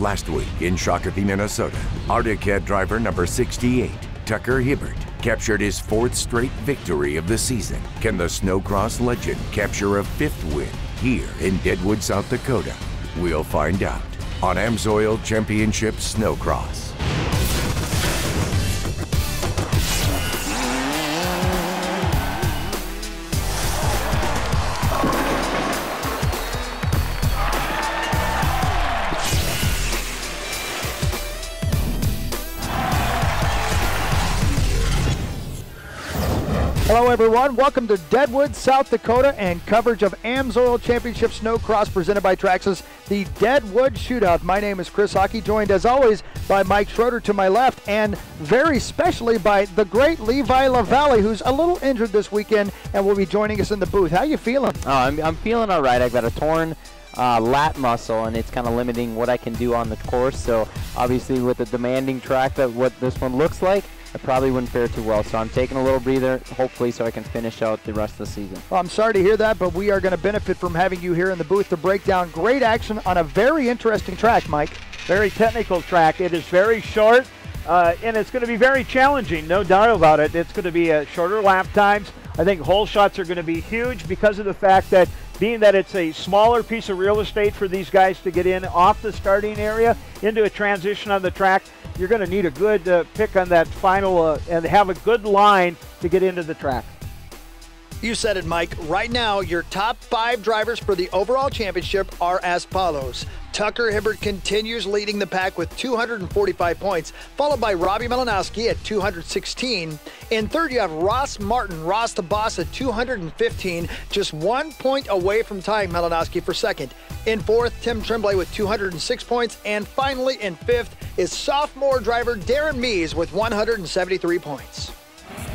Last week in Shakopee, Minnesota, Arctic Cat driver number 68, Tucker Hibbert, captured his 4th straight victory of the season. Can the Snocross legend capture a 5th win here in Deadwood, South Dakota? We'll find out on AMSOIL Championship Snocross. Hello everyone, welcome to Deadwood, South Dakota, and coverage of AMSOIL Championship Snocross presented by Traxxas, the Deadwood Shootout. My name is Chris Hockey, joined as always by Mike Schroeder to my left, and very specially by the great Levi LaValle, who's a little injured this weekend and will be joining us in the booth. How you feeling? Oh, I'm feeling all right. I've got a torn lat muscle, and it's kind of limiting what I can do on the course. So obviously with the demanding track that what this one looks like, I probably wouldn't fare too well. So I'm taking a little breather, hopefully, so I can finish out the rest of the season. Well, I'm sorry to hear that, but we are going to benefit from having you here in the booth to break down great action on a very interesting track, Mike. Very technical track. It is very short, and it's going to be very challenging, no doubt about it. It's going to be shorter lap times. I think hole shots are going to be huge because of the fact that being that it's a smaller piece of real estate for these guys to get in off the starting area into a transition on the track, you're going to need a good pick on that final and have a good line to get into the track. You said it, Mike. Right now, your top 5 drivers for the overall championship are as follows. Tucker Hibbert continues leading the pack with 245 points, followed by ROBBIE MALINOSKI at 216. In third, you have Ross Martin, Ross the Boss at 215, just 1 point away from tying MALINOSKI for second. In fourth, Tim Tremblay with 206 points. And finally, in fifth, is sophomore driver Darren Mees with 173 points.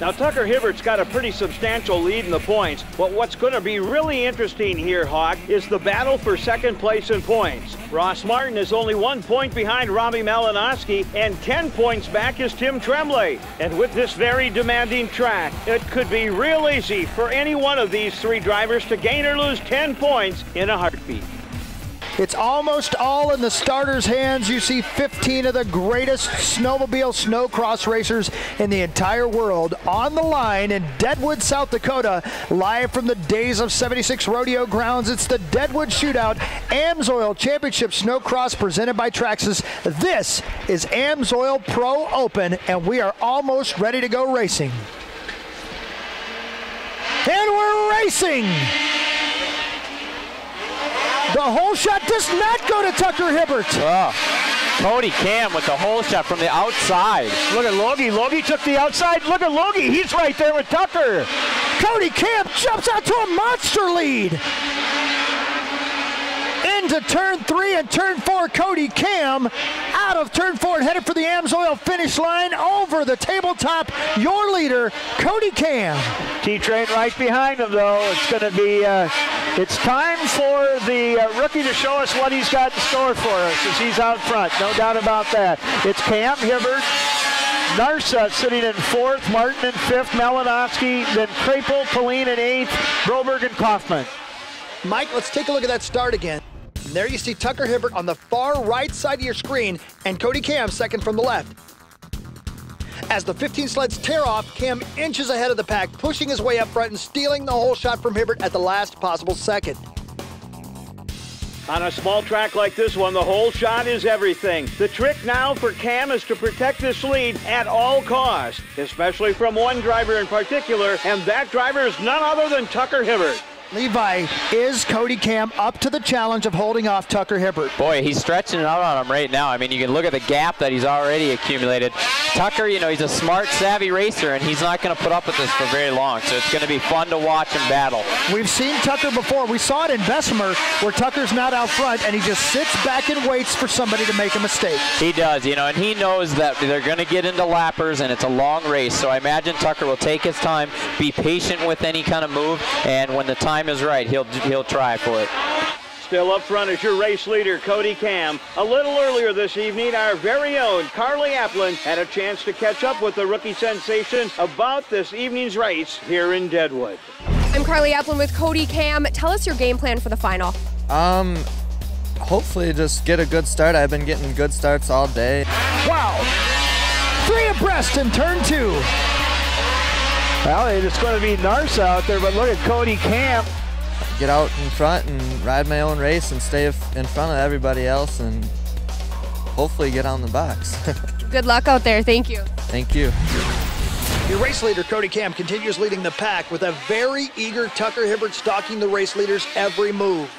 Now, Tucker Hibbert's got a pretty substantial lead in the points, but what's going to be really interesting here, Hawk, is the battle for second place in points. Ross Martin is only 1 point behind ROBBIE MALINOSKI, and 10 points back is Tim Tremblay. And with this very demanding track, it could be real easy for any one of these 3 drivers to gain or lose 10 points in a heartbeat. It's almost all in the starters' hands. You see 15 of the greatest snowmobile snowcross racers in the entire world on the line in Deadwood, South Dakota, live from the Days of 76 rodeo grounds. It's the Deadwood Shootout, AMSOIL Championship Snocross presented by Traxxas. This is AMSOIL Pro Open, and we are almost ready to go racing. And we're racing! The hole shot does not go to Tucker Hibbert. Oh, Kody Kamm with the hole shot from the outside. Look at Logie. Logie took the outside. Look at Logie. He's right there with Tucker. Kody Kamm jumps out to a monster lead. Into turn 3 and turn 4, Kody Kamm out of turn 4 and headed for the AMSOIL finish line over the tabletop. Your leader, Kody Kamm. T-Train right behind him, though. It's going to be, it's time for the rookie to show us what he's got in store for us as he's out front. No doubt about that. It's Kamm, Hibbert, Narsa sitting in 4th, Martin in 5th, MALINOSKI, then Krapel, Pallin in 8th, Broberg and Kaufman. Mike, let's take a look at that start again. And there you see Tucker Hibbert on the far right side of your screen and Kody Kamm second from the left. As the 15 sleds tear off, Kamm inches ahead of the pack, pushing his way up front and stealing the hole shot from Hibbert at the last possible second. On a small track like this one, the hole shot is everything. The trick now for Kamm is to protect this lead at all costs, especially from one driver in particular, and that driver is none other than Tucker Hibbert. Levi, is Kody Kamm up to the challenge of holding off Tucker Hibbert? Boy, he's stretching it out on him right now. I mean, you can look at the gap that he's already accumulated. Tucker, you know, he's a smart, savvy racer, and he's not going to put up with this for very long, so it's going to be fun to watch him battle. We've seen Tucker before. We saw it in Bessemer, where Tucker's not out front, and he just sits back and waits for somebody to make a mistake. He does, you know, and he knows that they're going to get into lappers, and it's a long race, so I imagine Tucker will take his time, be patient with any kind of move, and when the time is right, he'll try for it. Still up front is your race leader, Kody Kamm. A little earlier this evening, our very own Carly Applin had a chance to catch up with the rookie sensation about this evening's race here in Deadwood. I'm Carly Applin with Kody Kamm. Tell us your game plan for the final. hopefully just get a good start. I've been getting good starts all day. Wow. 3 abreast in turn 2. Well, it's going to be Narsa out there, but look at Kody Kamm. Get out in front and ride my own race and stay in front of everybody else and hopefully get on the box. Good luck out there. Thank you. Thank you. Your race leader, Kody Kamm, continues leading the pack with a very eager Tucker Hibbert stalking the race leader's every move.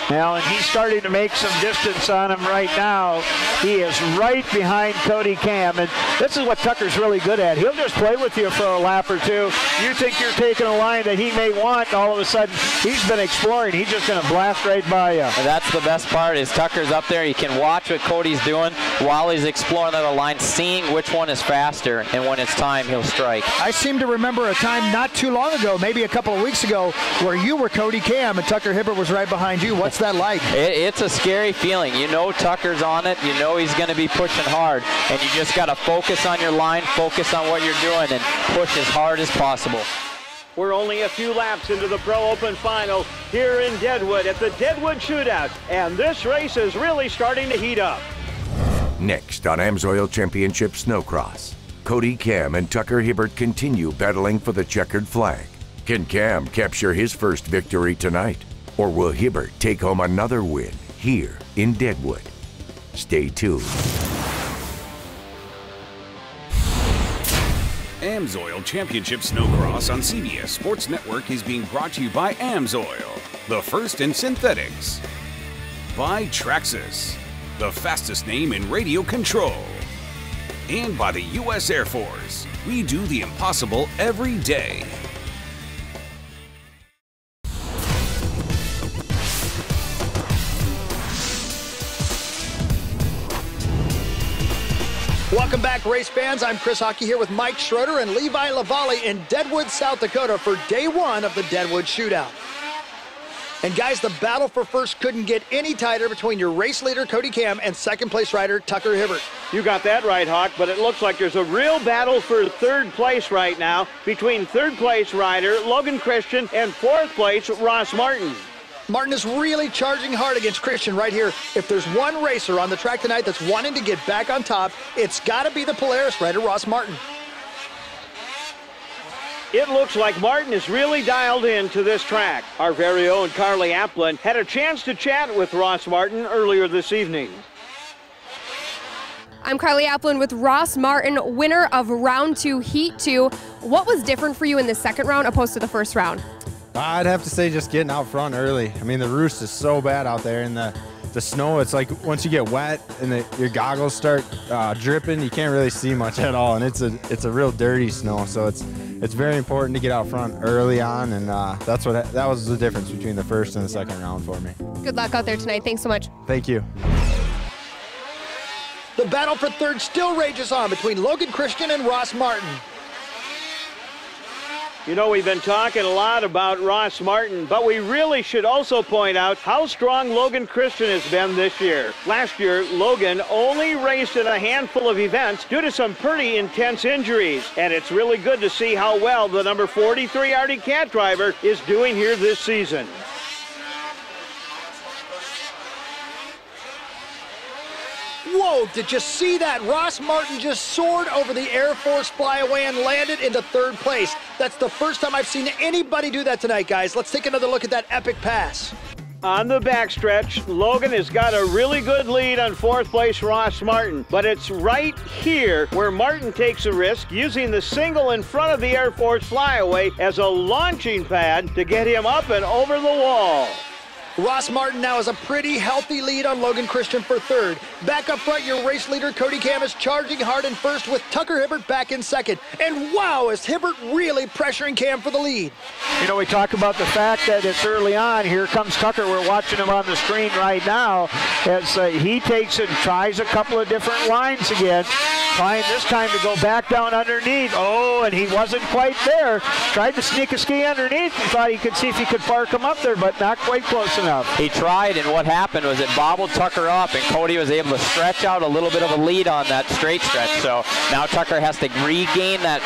Now, and he's starting to make some distance on him right now. He is right behind Kody Kamm, and this is what Tucker's really good at. He'll just play with you for a lap or two. You think you're taking a line that he may want, and all of a sudden, he's been exploring. He's just going to blast right by you. And that's the best part is Tucker's up there. He can watch what Kody's doing while he's exploring the line, seeing which one is faster, and when it's time, he'll strike. I seem to remember a time not too long ago, maybe a couple of weeks ago, where you were Kody Kamm and Tucker Hibbert was right behind you. What's that like? It's a scary feeling. You know Tucker's on it. You know he's going to be pushing hard. And you just got to focus on your line, focus on what you're doing, and push as hard as possible. We're only a few laps into the Pro Open Final here in Deadwood at the Deadwood Shootout. And this race is really starting to heat up. Next on AMSOIL Championship Snocross, Kody Kamm and Tucker Hibbert continue battling for the checkered flag. Can Kamm capture his first victory tonight? Or will Hibbert take home another win here in Deadwood? Stay tuned. AMSOIL Championship Snocross on CBS Sports Network is being brought to you by AMSOIL, the first in synthetics. By Traxxas, the fastest name in radio control. And by the U.S. Air Force. We do the impossible every day. Welcome back, race fans. I'm Chris Hockey here with Mike Schroeder and Levi Lavallee in Deadwood, South Dakota for day 1 of the Deadwood Shootout. And guys, the battle for first couldn't get any tighter between your race leader, Kody Kamm, and second place rider, Tucker Hibbert. You got that right, Hawk, but it looks like there's a real battle for third place right now between third place rider Logan Christian and fourth place Ross Martin. Martin is really charging hard against Christian right here. If there's one racer on the track tonight that's wanting to get back on top, it's got to be the Polaris rider, Ross Martin. It looks like Martin is really dialed into this track. Our very own Carly Applin had a chance to chat with Ross Martin earlier this evening. I'm Carly Applin with Ross Martin, winner of round 2, heat 2. What was different for you in the second round opposed to the first round? I'd have to say just getting out front early. I mean, the roost is so bad out there, and the snow, it's like once you get wet and your goggles start dripping, you can't really see much at all, and it's a real dirty snow, so it's very important to get out front early on, and that was the difference between the first and the second round for me. Good luck out there tonight. Thanks so much. Thank you. The battle for third still rages on between Logan Christian and Ross Martin. You know, we've been talking a lot about Ross Martin, but we really should also point out how strong Logan Christian has been this year. Last year, Logan only raced in a handful of events due to some pretty intense injuries, and it's really good to see how well the number 43 Arctic Cat driver is doing here this season. Whoa, did you see that? Ross Martin just soared over the Air Force flyaway and landed into third place. That's the first time I've seen anybody do that tonight, guys. Let's take another look at that epic pass. On the backstretch, Logan has got a really good lead on fourth place Ross Martin, but it's right here where Martin takes a risk using the single in front of the Air Force flyaway as a launching pad to get him up and over the wall. Ross Martin now has a pretty healthy lead on Logan Christian for third. Back up front, your race leader, Kody Kamm, is charging hard in first with Tucker Hibbert back in second. And wow, is Hibbert really pressuring Kamm for the lead. You know, we talk about the fact that it's early on. Here comes Tucker. We're watching him on the screen right now as he takes and tries a couple of different lines again. Trying this time to go back down underneath. Oh, and he wasn't quite there. Tried to sneak a ski underneath and thought he could see if he could park him up there, but not quite close enough. He tried, and what happened was it bobbled Tucker up, and Kody was able to stretch out a little bit of a lead on that straight stretch. So now Tucker has to regain that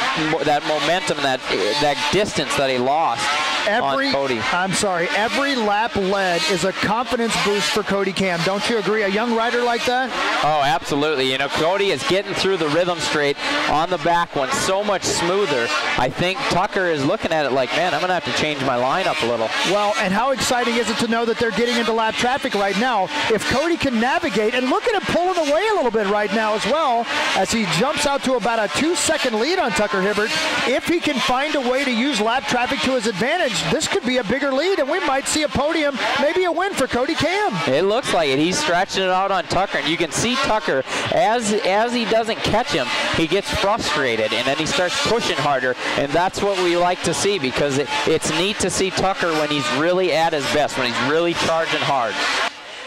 momentum, that distance that he lost. on Kody. Every lap led is a confidence boost for Kody Kamm. Don't you agree? A young rider like that? Oh, absolutely. You know, Kody is getting through the rhythm straight on the back one so much smoother. I think Tucker is looking at it like, man, I'm going to have to change my lineup a little. Well, and how exciting is it to know that they're getting into lap traffic right now? If Kody can navigate, and look at him pulling away a little bit right now as well, as he jumps out to about a 2-second lead on Tucker Hibbert. If he can find a way to use lap traffic to his advantage, this could be a bigger lead, and we might see a podium, maybe a win for Kody Kamm. It looks like it. He's stretching it out on Tucker, and you can see Tucker, as he doesn't catch him, he gets frustrated, and then he starts pushing harder, and that's what we like to see, because it's neat to see Tucker when he's really at his best, when he's really charging hard.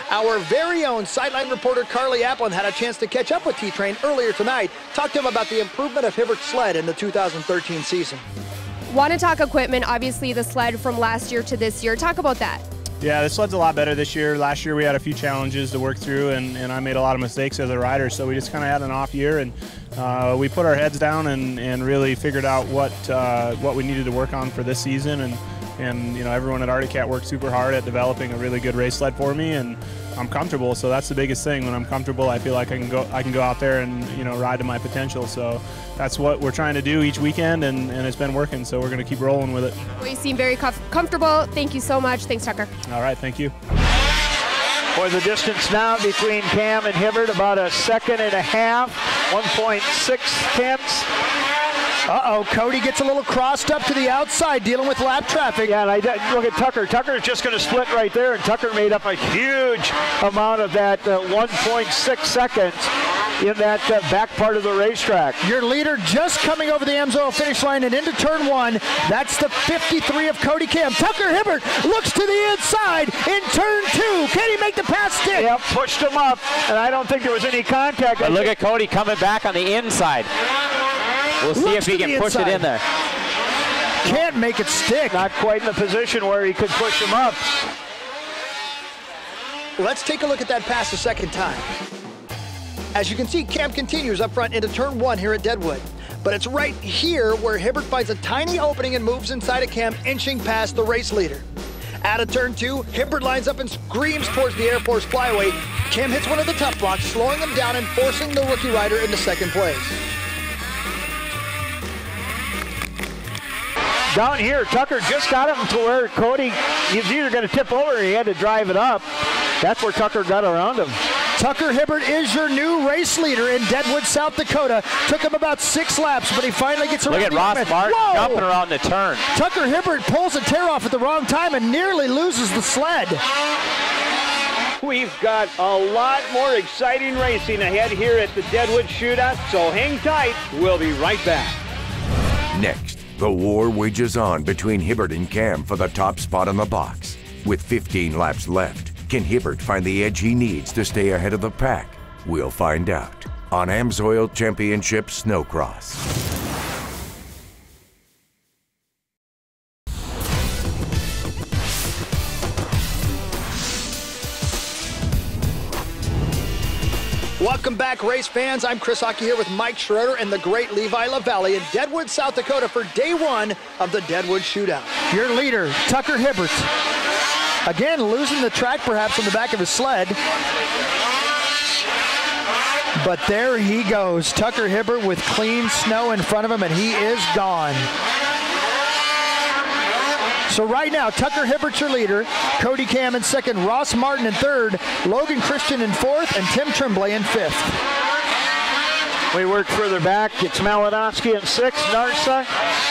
Our very own sideline reporter Carly Applin had a chance to catch up with T-Train earlier tonight. Talked to him about the improvement of Hibbert's sled in the 2013 season. Want to talk equipment, obviously the sled from last year to this year. Talk about that. Yeah, the sled's a lot better this year. Last year we had a few challenges to work through, and I made a lot of mistakes as a rider, so we just kind of had an off year, and we put our heads down and really figured out what we needed to work on for this season, and you know, everyone at Arctic Cat worked super hard at developing a really good race sled for me, and I'm comfortable, so that's the biggest thing. When I'm comfortable, I feel like I can go out there and, you know, ride to my potential. So that's what we're trying to do each weekend, and it's been working, so we're going to keep rolling with it. Well, you seem very comfortable. Thank you so much. Thanks, Tucker. All right, thank you. For the distance now between Kamm and Hibbert, about a second and a half, 1.6 tenths. Uh-oh, Kody gets a little crossed up to the outside, dealing with lap traffic. Yeah, and look at Tucker. Tucker's just going to split right there, and Tucker made up a huge amount of that 1.6 seconds in that back part of the racetrack. Your leader just coming over the AMSOIL finish line and into turn one. That's the 53 of Kody Kamm. Tucker Hibbert looks to the inside in turn two. Can he make the pass stick? Yep, pushed him up, and I don't think there was any contact. But look at Kody coming back on the inside. We'll see if he can push it in there. Can't make it stick. Not quite in the position where he could push him up. Let's take a look at that pass a second time. As you can see, Kamm continues up front into turn one here at Deadwood. But it's right here where Hibbert finds a tiny opening and moves inside of Kamm, inching past the race leader. Out of turn two, Hibbert lines up and screams towards the Air Force flyaway. Kamm hits one of the tough blocks, slowing him down and forcing the rookie rider into second place. Down here, Tucker just got him to where Kody, he's either going to tip over or he had to drive it up. That's where Tucker got around him. Tucker Hibbert is your new race leader in Deadwood, South Dakota. Took him about 6 laps, but he finally gets around. Look at Ross Martin jumping around the turn. Tucker Hibbert pulls a tear off at the wrong time and nearly loses the sled. We've got a lot more exciting racing ahead here at the Deadwood Shootout, so hang tight. We'll be right back. Next, the war wages on between Hibbert and Kamm for the top spot on the box. With 15 laps left, can Hibbert find the edge he needs to stay ahead of the pack? We'll find out on AMSOIL Championship Snocross. Welcome back, race fans. I'm Chris Hockey here with Mike Schroeder and the great Levi LaValle in Deadwood, South Dakota for day one of the Deadwood Shootout. Your leader, Tucker Hibbert. Again, losing the track perhaps on the back of his sled. But there he goes, Tucker Hibbert with clean snow in front of him, and he is gone. So right now, Tucker Hibbert's your leader, Kody Kamm in second, Ross Martin in third, Logan Christian in fourth, and Tim Tremblay in fifth. We work further back. It's MALINOSKI in sixth, Narsa,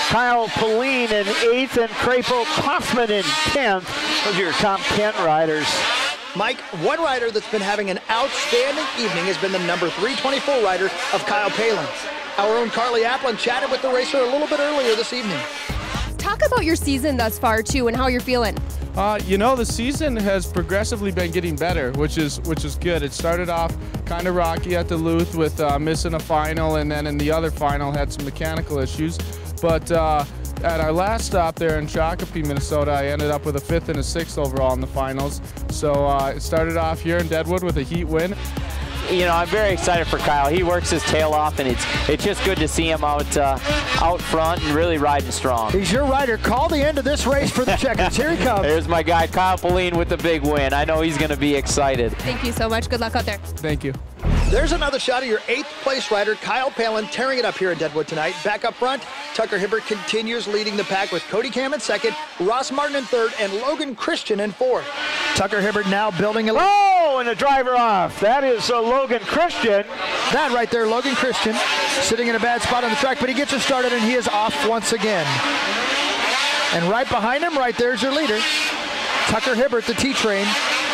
Kyle Pallin in eighth, and Krapo Kaufman in 10th. Those are your top 10 riders. Mike, one rider that's been having an outstanding evening has been the number 324 rider of Kyle Pallin. Our own Carly Applin chatted with the racer a little bit earlier this evening. Talk about your season thus far, too, and how you're feeling. You know, the season has progressively been getting better, which is good. It started off kind of rocky at Duluth with missing a final, and then in the other final had some mechanical issues. But at our last stop there in Shakopee, Minnesota, I ended up with a 5th and a 6th overall in the finals. So it started off here in Deadwood with a heat win. you know, I'm very excited for Kyle. He works his tail off, and it's just good to see him out front and really riding strong. He's your rider. Call the end of this race for the checkers. Here he comes. There's my guy, Kyle Pallin, with the big win. I know he's going to be excited. Thank you so much. Good luck out there. Thank you. There's another shot of your 8th place rider, Kyle Pallin, tearing it up here in Deadwood tonight. Back up front, Tucker Hibbert continues leading the pack with Kody Kamm in 2nd, Ross Martin in 3rd, and Logan Christian in 4th. Tucker Hibbert now building a... Oh, and the driver off. That is Logan Christian. That right there, Logan Christian, sitting in a bad spot on the track, but he gets it started, and he is off once again. And right behind him, right there's your leader, Tucker Hibbert, the T-Train.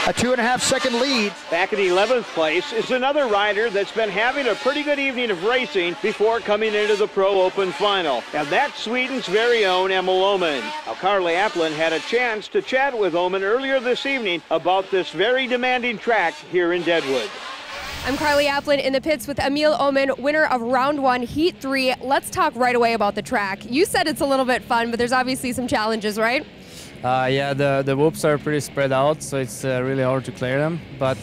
A 2.5-second lead. Back in 11th place is another rider that's been having a pretty good evening of racing before coming into the Pro Open final. And that's Sweden's very own Emil Oman. Now, Carly Applin had a chance to chat with Oman earlier this evening about this very demanding track here in Deadwood. I'm Carly Applin in the pits with Emil Oman, winner of round 1, heat 3. Let's talk right away about the track. You said it's a little bit fun, but there's obviously some challenges, right? Yeah, the whoops are pretty spread out, so it's really hard to clear them. But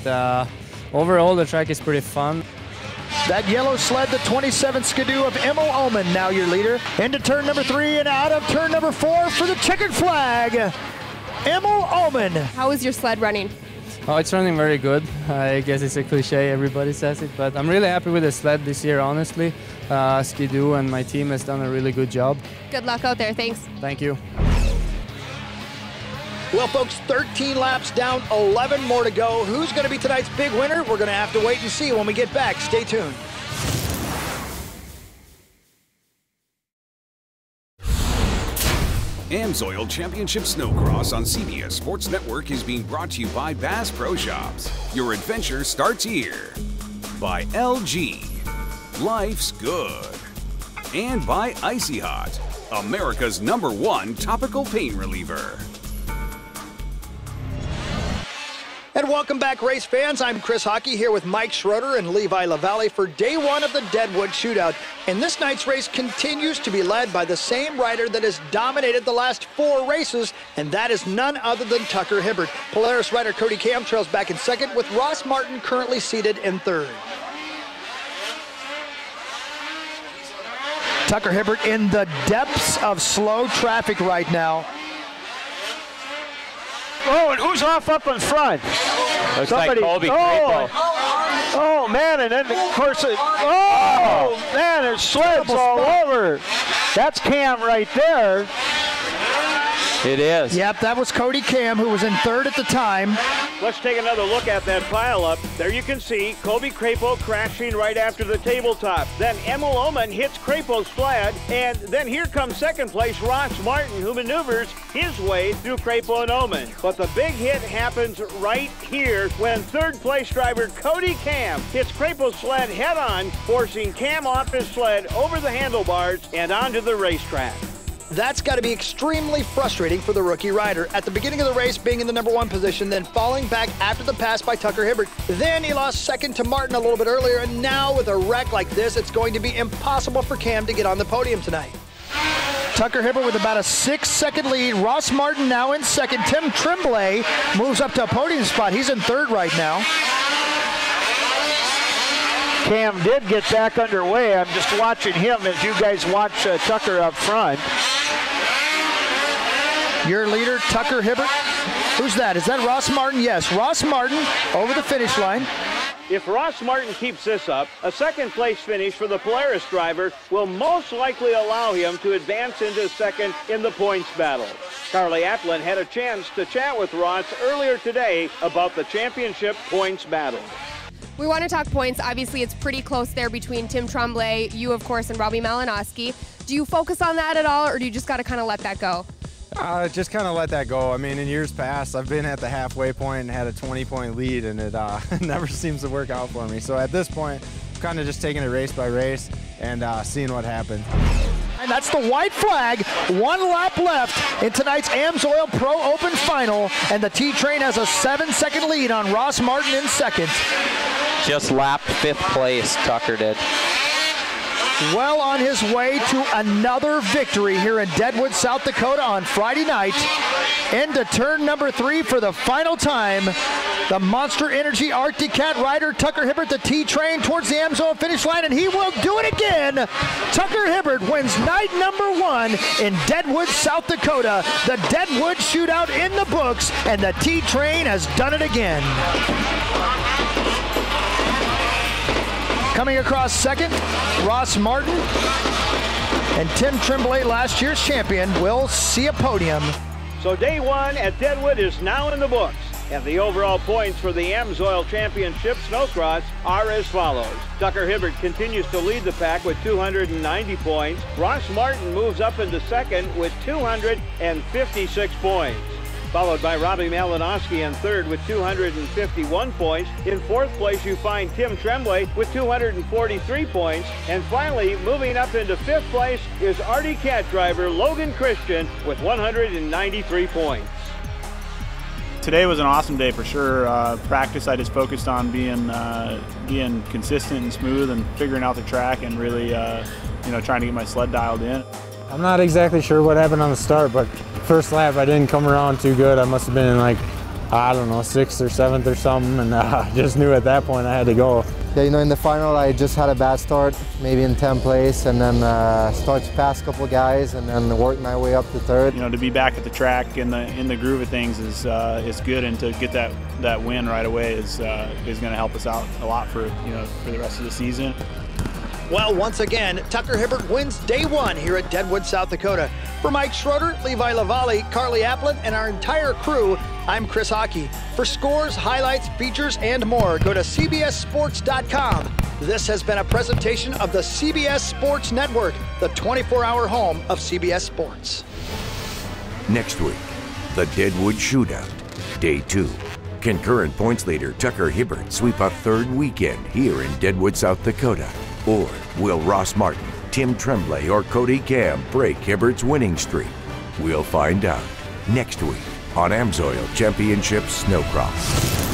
overall, the track is pretty fun. That yellow sled, the 27 Skidoo of Emil Oman, now your leader. Into turn number 3 and out of turn number 4 for the checkered flag, Emil Oman. How is your sled running? Oh, it's running very good. I guess it's a cliche, everybody says it, but I'm really happy with the sled this year, honestly. Skidoo and my team has done a really good job. Good luck out there, thanks. Thank you. Well, folks, 13 laps down, 11 more to go. Who's going to be tonight's big winner? We're going to have to wait and see when we get back. Stay tuned. AMSOIL Championship Snocross on CBS Sports Network is being brought to you by Bass Pro Shops. Your adventure starts here. By LG. Life's good. And by Icy Hot, America's #1 topical pain reliever. And welcome back, race fans. I'm Chris Hockey here with Mike Schroeder and Levi LaValle for day 1 of the Deadwood Shootout. And this night's race continues to be led by the same rider that has dominated the last 4 races, and that is none other than Tucker Hibbert. Polaris rider Kody Kamm trails back in 2nd, with Ross Martin currently seated in 3rd. Tucker Hibbert in the depths of slow traffic right now. Oh, and who's off up in front? Looks Somebody, like Kody oh, Kamm. oh, man, and then, of course, man, there's sleds all over. That's Kamm right there. It is. Yep, that was Kody Kamm, who was in 3rd at the time. Let's take another look at that pileup. There you can see Colby Crapo crashing right after the tabletop. Then Emil Oman hits Crapo's sled, and then here comes 2nd place Ross Martin, who maneuvers his way through Crapo and Oman. But the big hit happens right here when 3rd place driver Kody Kamm hits Crapo's sled head-on, forcing Kamm off his sled over the handlebars and onto the racetrack. That's got to be extremely frustrating for the rookie rider. At the beginning of the race, being in the #1 position, then falling back after the pass by Tucker Hibbert. Then he lost 2nd to Martin a little bit earlier, and now with a wreck like this, it's going to be impossible for Kamm to get on the podium tonight. Tucker Hibbert with about a 6-second lead. Ross Martin now in 2nd. Tim Tremblay moves up to a podium spot. He's in 3rd right now. Kamm did get back underway. I'm just watching him as you guys watch Tucker up front. Your leader, Tucker Hibbert. Who's that? Is that Ross Martin? Yes, Ross Martin over the finish line. If Ross Martin keeps this up, a 2nd place finish for the Polaris driver will most likely allow him to advance into 2nd in the points battle. Carly Applin had a chance to chat with Ross earlier today about the championship points battle. We want to talk points. Obviously, it's pretty close there between Tim Tremblay, you, of course, and ROBBIE MALINOSKI. Do you focus on that at all, or do you just got to kind of let that go? Just kind of let that go. I mean, in years past, I've been at the halfway point and had a 20-point lead, and it never seems to work out for me. So at this point, I'm kind of just taking it race by race and seeing what happens. And that's the white flag. 1 lap left in tonight's AMSOIL Pro Open Final, and the T-Train has a 7-second lead on Ross Martin in 2nd. Just lapped 5th place, Tucker did. Well on his way to another victory here in Deadwood, South Dakota on Friday night. Into turn number 3 for the final time. The Monster Energy Arctic Cat rider Tucker Hibbert, the T-Train, towards the AMSOIL finish line, and he will do it again. Tucker Hibbert wins night number 1 in Deadwood, South Dakota. The Deadwood Shootout in the books, and the T-Train has done it again. Coming across second, Ross Martin, and Tim Tremblay, last year's champion, will see a podium. So day 1 at Deadwood is now in the books. And the overall points for the AMSOIL Championship Snocross are as follows. Tucker Hibbert continues to lead the pack with 290 points. Ross Martin moves up into second with 256 points. Followed by ROBBIE MALINOSKI in third with 251 points. In fourth place, you find Tim Tremblay with 243 points. And finally, moving up into fifth place is Arctic Cat driver Logan Christian with 193 points. Today was an awesome day for sure. Practice, I just focused on being consistent and smooth and figuring out the track and really trying to get my sled dialed in. I'm not exactly sure what happened on the start, but first lap I didn't come around too good. I must have been in like, I don't know, 6th or 7th or something, and I just knew at that point I had to go. Yeah, in the final I just had a bad start, maybe in 10th place, and then started past a couple of guys, and then worked my way up to third. To be back at the track in the groove of things is good, and to get that win right away is going to help us out a lot for the rest of the season. Well, once again, Tucker Hibbert wins day 1 here at Deadwood, South Dakota. For Mike Schroeder, Levi Lavallee, Carly Applin, and our entire crew, I'm Chris Hockey. For scores, highlights, features, and more, go to CBSSports.com. This has been a presentation of the CBS Sports Network, the 24-hour home of CBS Sports. Next week, the Deadwood Shootout, Day 2. Concurrent points leader Tucker Hibbert sweep a third weekend here in Deadwood, South Dakota? Or will Ross Martin, Tim Tremblay, or Kody Kamm break Hibbert's winning streak? We'll find out next week on AMSOIL Championship Snocross.